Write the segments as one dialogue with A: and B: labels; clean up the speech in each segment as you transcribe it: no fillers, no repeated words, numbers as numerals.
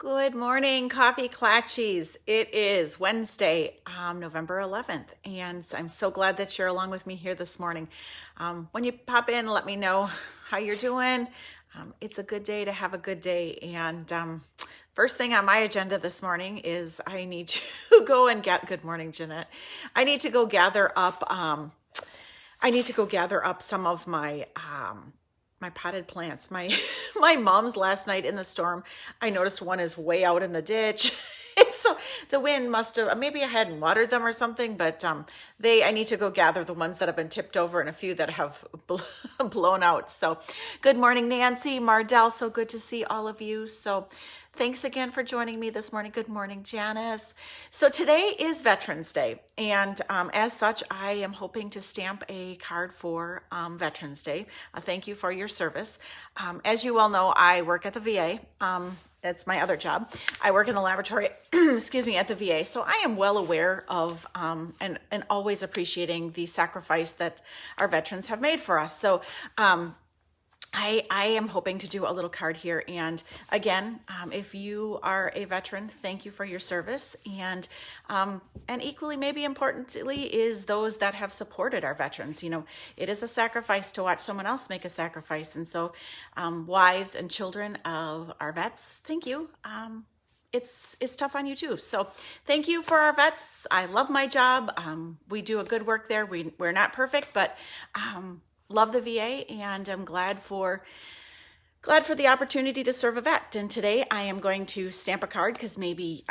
A: Good morning, coffee Klatschies. It is Wednesday, November 11th, and I'm so glad that you're along with me here this morning. When you pop in, let me know how you're doing. It's a good day to have a good day, and first thing on my agenda this morning is I need to go and get, good morning, Jeanette. I need to go gather up, some of my potted plants. My mom's last night in the storm, I noticed one is way out in the ditch. So the wind must have, maybe I hadn't watered them or something, but I need to go gather the ones that have been tipped over and a few that have blown out. So good morning, Nancy, Mardell. So good to see all of you. So thanks again for joining me this morning. Good morning, Janice. So today is Veterans Day, and as such, I am hoping to stamp a card for Veterans Day. Thank you for your service. As you all know, I work at the VA. That's my other job. I work in the laboratory, excuse me, at the VA. So I am well aware of and always appreciating the sacrifice that our veterans have made for us. So I am hoping to do a little card here. And again, if you are a veteran, thank you for your service. And equally, maybe importantly, is those that have supported our veterans. You know, it is a sacrifice to watch someone else make a sacrifice. And so wives and children of our vets, thank you. It's tough on you too. So thank you for our vets. I love my job. We do a good work there. We're not perfect, but love the VA, and I'm glad for the opportunity to serve a vet. And today I am going to stamp a card because maybe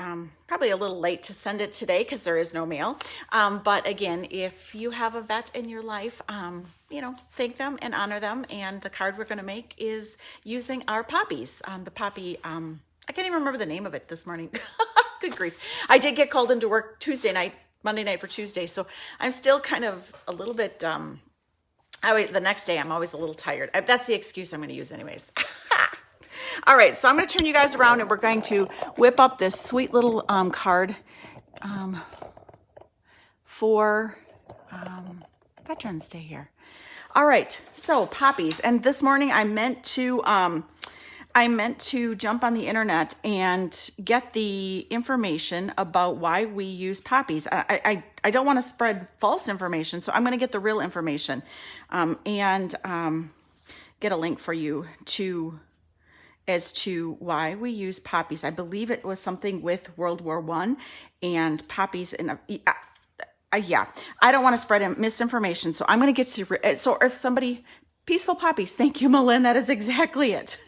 A: probably a little late to send it today because there is no mail. But again, if you have a vet in your life, thank them and honor them. And the card we're going to make is using our poppies. The poppy, I can't even remember the name of it this morning. Good grief. I did get called into work Monday night for Tuesday. So I'm still kind of a little bit, the next day I'm always a little tired. That's the excuse I'm going to use anyways. All right, so I'm going to turn you guys around and we're going to whip up this sweet little card for Veterans Day here. All right, so poppies. And this morning I meant to jump on the internet and get the information about why we use poppies. I don't want to spread false information, so I'm going to get the real information and get a link for you as to why we use poppies. I believe it was something with World War I and poppies in yeah. I don't want to spread misinformation, so I'm going to get to, so if somebody, Peaceful Poppies, thank you, Malin, that is exactly it.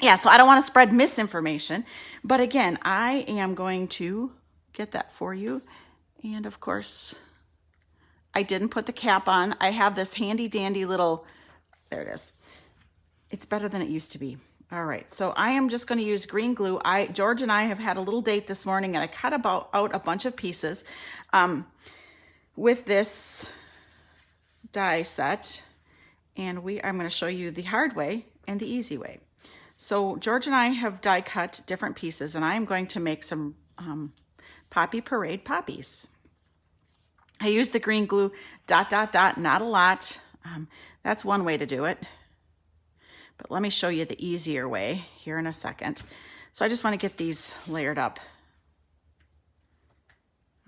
A: Yeah, so I don't want to spread misinformation, but again, I am going to get that for you. And of course, I didn't put the cap on. I have this handy dandy little, there it is. It's better than it used to be. All right, so I am just going to use green glue. George and I have had a little date this morning, and I cut out a bunch of pieces with this die set, and I'm going to show you the hard way and the easy way. So George and I have die cut different pieces, and I am going to make some Poppy Parade poppies. I use the green glue, ... not a lot. That's one way to do it. But let me show you the easier way here in a second. So I just want to get these layered up.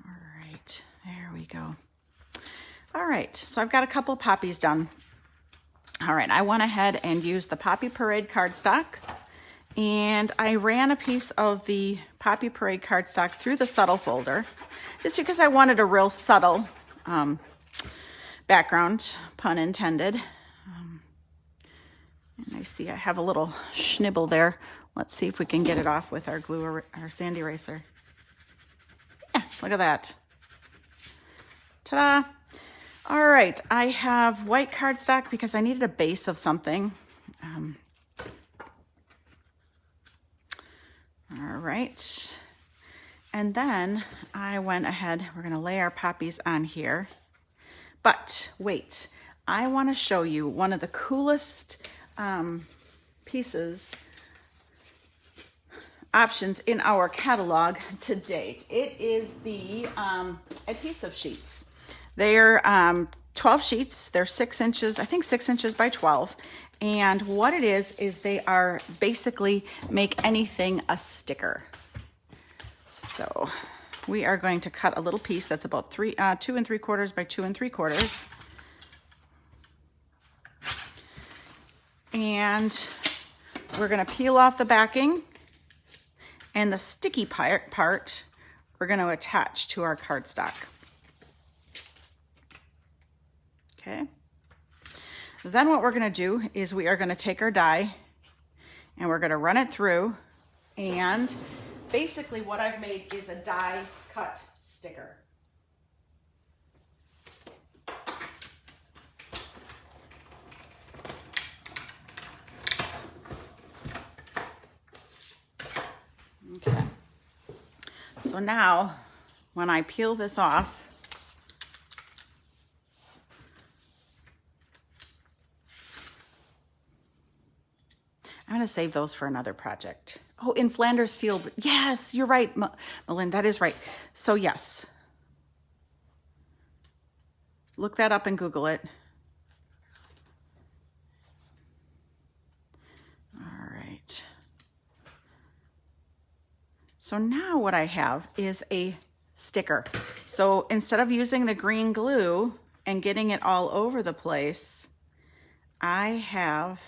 A: All right, there we go. All right, so I've got a couple poppies done. All right, I went ahead and used the Poppy Parade cardstock, and I ran a piece of the Poppy Parade cardstock through the subtle folder just because I wanted a real subtle background, pun intended. And I see I have a little schnibble there. Let's see if we can get it off with our glue or our sand eraser. Yeah, look at that. Ta-da! All right, I have white cardstock because I needed a base of something. All right, and then I went ahead, we're gonna lay our poppies on here. But wait, I wanna show you one of the coolest options in our catalog to date. It is the adhesive sheets. They're 12 sheets. They're 6 inches, I think 6 inches by 12. And what it is they are basically make anything a sticker. So we are going to cut a little piece that's about 2 3/4 by 2 3/4. And we're going to peel off the backing, and the sticky part we're going to attach to our cardstock. Okay. Then what we're going to do is we are going to take our die and we're going to run it through, and basically what I've made is a die cut sticker. Okay. So now when I peel this off, I'm going to save those for another project. Oh, in Flanders Field. Yes, you're right, Melinda, that is right. So yes, look that up and Google it. All right. So now what I have is a sticker. So instead of using the green glue and getting it all over the place, I have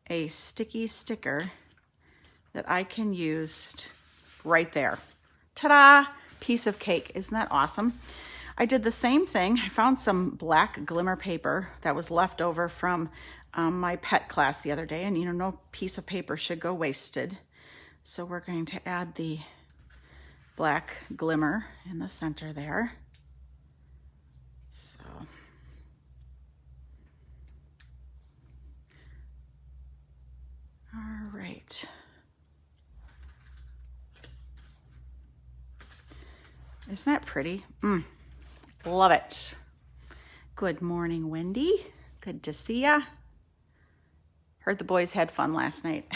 A: a sticky sticker that I can use right there. Ta-da! Piece of cake. Isn't that awesome? I did the same thing. I found some black glimmer paper that was left over from my pet class the other day, and no piece of paper should go wasted. So we're going to add the black glimmer in the center there. So all right. Isn't that pretty? Love it. Good morning, Wendy. Good to see ya. Heard the boys had fun last night.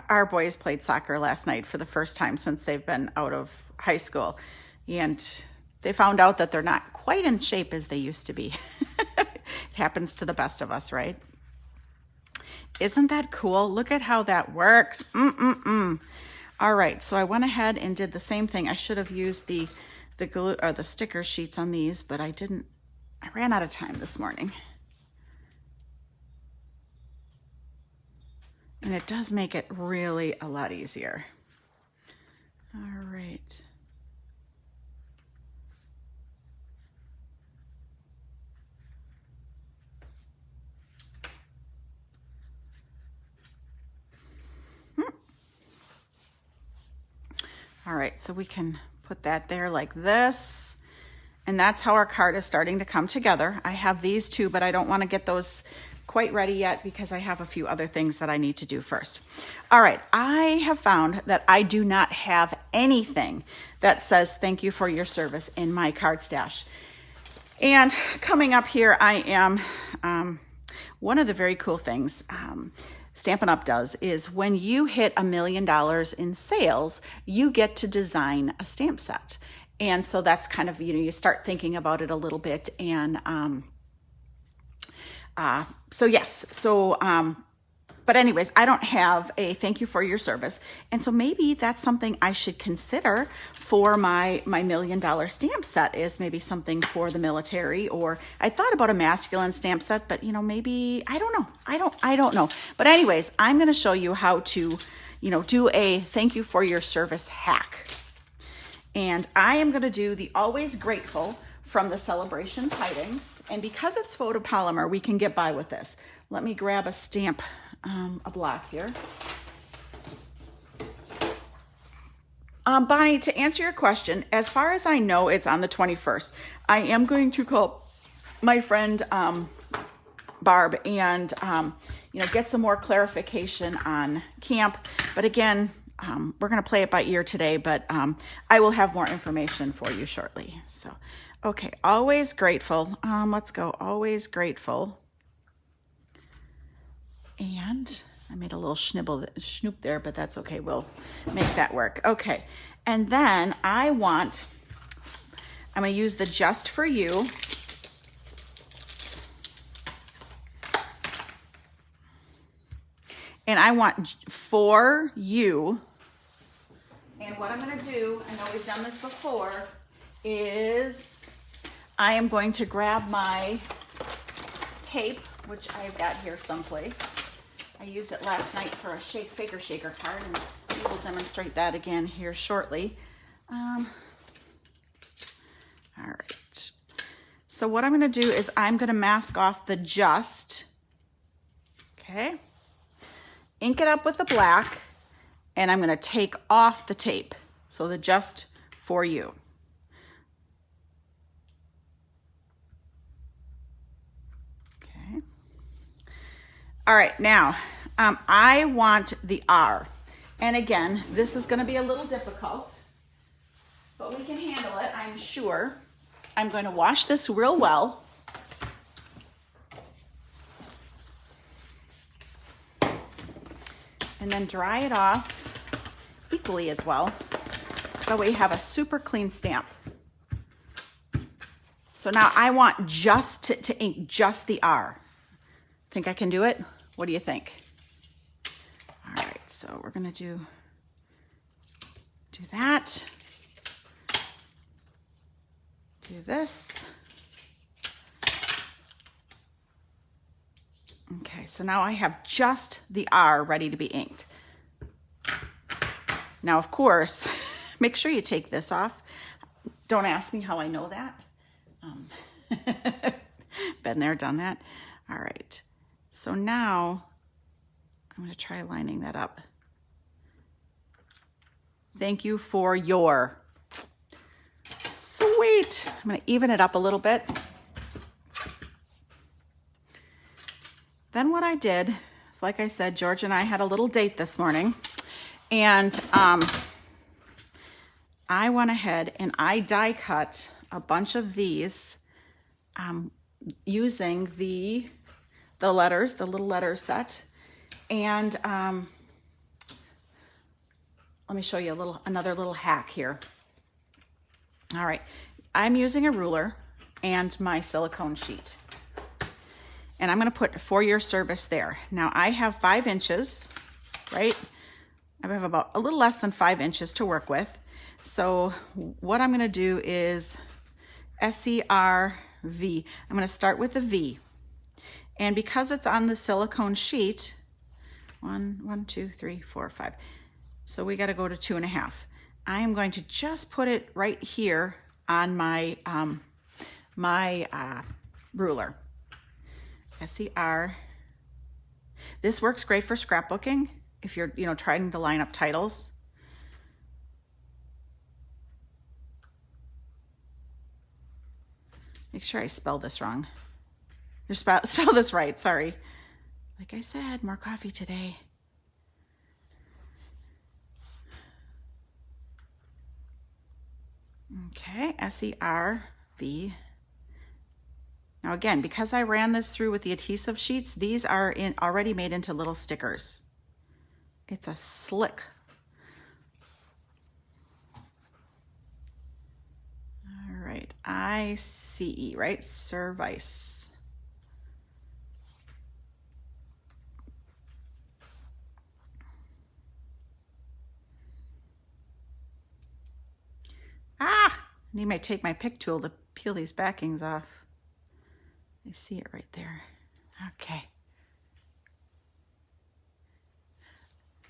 A: Our boys played soccer last night for the first time since they've been out of high school. And they found out that they're not quite in shape as they used to be. It happens to the best of us, right? Isn't that cool? Look at how that works. All right, so I went ahead and did the same thing. I should have used the glue or the sticker sheets on these, but I didn't. I ran out of time this morning. And it does make it really a lot easier. All right. All right, so we can put that there like this. And that's how our card is starting to come together. I have these two, but I don't want to get those quite ready yet because I have a few other things that I need to do first. All right, I have found that I do not have anything that says thank you for your service in my card stash. And coming up here, I am, one of the very cool things Stampin' Up! Does is when you hit $1 million in sales, you get to design a stamp set. And so that's kind of, you start thinking about it a little bit. And so yes, so, but anyways, I don't have a thank you for your service. And so maybe that's something I should consider for my $1 million stamp set, is maybe something for the military. Or I thought about a masculine stamp set, but maybe, I don't know. I don't know. But anyways, I'm going to show you how to, do a thank you for your service hack. And I am going to do the Always Grateful from the Celebration Tidings. And because it's photopolymer, we can get by with this. Let me grab a stamp, a block here. Bonnie, to answer your question, as far as I know, it's on the 21st. I am going to call my friend Barb and get some more clarification on camp. But again, we're going to play it by ear today, but I will have more information for you shortly. So, okay, Always Grateful. Let's go, Always Grateful. And I made a little snoop there, but that's okay. We'll make that work. Okay, and then I want I'm going to use the Just For You. And I want For You. And what I'm going to do, I know we've done this before, is I am going to grab my tape, which I've got here someplace. I used it last night for a Shake, Faker, Shaker card, and we will demonstrate that again here shortly. All right. So what I'm going to do is I'm going to mask off the Just, okay? Ink it up with the black, and I'm going to take off the tape. So the Just For You. Okay. All right, now I want the R. And again, this is going to be a little difficult, but we can handle it, I'm sure. I'm going to wash this real well. And then dry it off equally as well, so we have a super clean stamp. So now I want just to ink just the R. Think I can do it? What do you think? All right, so we're gonna do that. Do this. Okay, so now I have just the R ready to be inked. Now, of course, make sure you take this off. Don't ask me how I know that. Been there, done that. All right, so now I'm going to try lining that up. Thank you for your. Sweet. I'm going to even it up a little bit. Then what I did is, like I said, George and I had a little date this morning, and I went ahead and I die cut a bunch of these using the letters, the little letter set. And let me show you another little hack here. All right, I'm using a ruler and my silicone sheet. And I'm going to put For Your Service there. Now I have 5 inches, right? I have about a little less than 5 inches to work with. So what I'm going to do is SERV. I'm going to start with the V. And because it's on the silicone sheet, 1, 2, 3, 4, 5. So we got to go to 2.5. I am going to just put it right here on my ruler. SER. This works great for scrapbooking if you're, trying to line up titles. Make sure I spell this wrong. Or spell this right, sorry. Like I said, more coffee today. Okay, SERV. Now again, because I ran this through with the adhesive sheets, these are already made into little stickers. It's a slick. All right, ICE, right? Service. I need to take my pick tool to peel these backings off. I see it right there. Okay.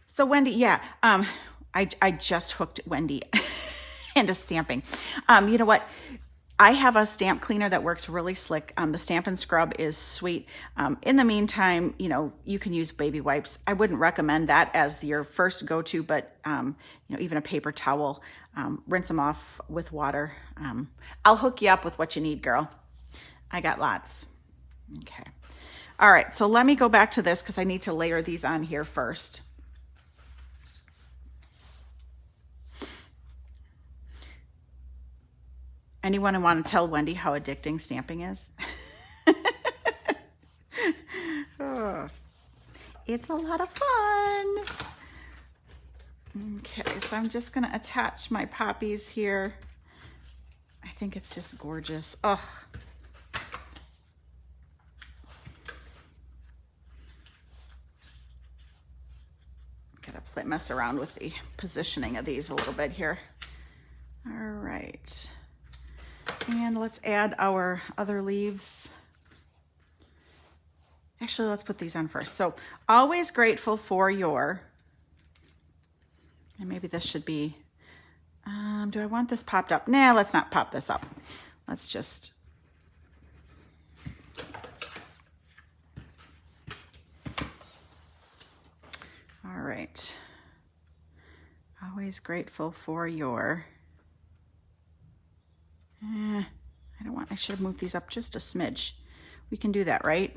A: So Wendy, yeah, I just hooked Wendy into stamping. You know what? I have a stamp cleaner that works really slick. The Stamp and Scrub is sweet. In the meantime, you can use baby wipes. I wouldn't recommend that as your first go-to, but even a paper towel, rinse them off with water. I'll hook you up with what you need, girl. I got lots. Okay. All right, so let me go back to this because I need to layer these on here first. Anyone want to tell Wendy how addicting stamping is? Oh, it's a lot of fun. Okay, so I'm just going to attach my poppies here. I think it's just gorgeous. Ugh. Gotta mess around with the positioning of these a little bit here. All right. And let's add our other leaves. Actually, let's put these on first. So, always grateful for your, and maybe this should be, do I want this popped up? Nah, let's not pop this up. Let's just, all right. Always grateful for your, I don't want, I should have moved these up just a smidge. We can do that, right?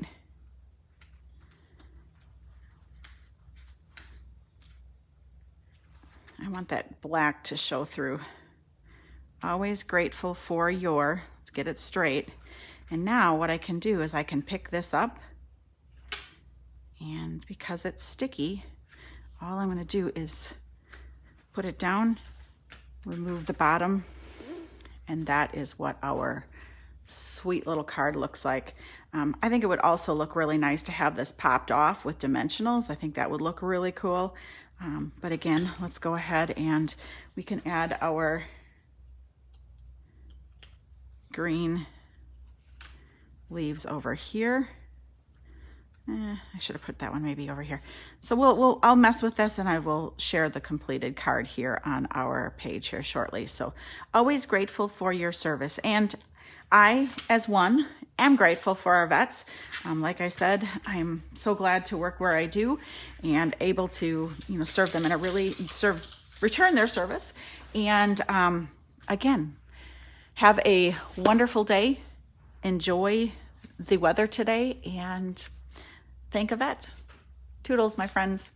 A: I want that black to show through. Always grateful for your, let's get it straight. And now what I can do is I can pick this up, and because it's sticky, all I'm going to do is put it down, remove the bottom, and that is what our sweet little card looks like. I think it would also look really nice to have this popped off with dimensionals. I think that would look really cool. But again, let's go ahead and we can add our green leaves over here. I should have put that one maybe over here. So I'll mess with this, and I will share the completed card here on our page here shortly. So always grateful for your service. And I, as one, am grateful for our vets. Like I said, I'm so glad to work where I do and able to, serve them in a really return their service. And again, have a wonderful day. Enjoy the weather today, and thank a vet. Toodles, my friends.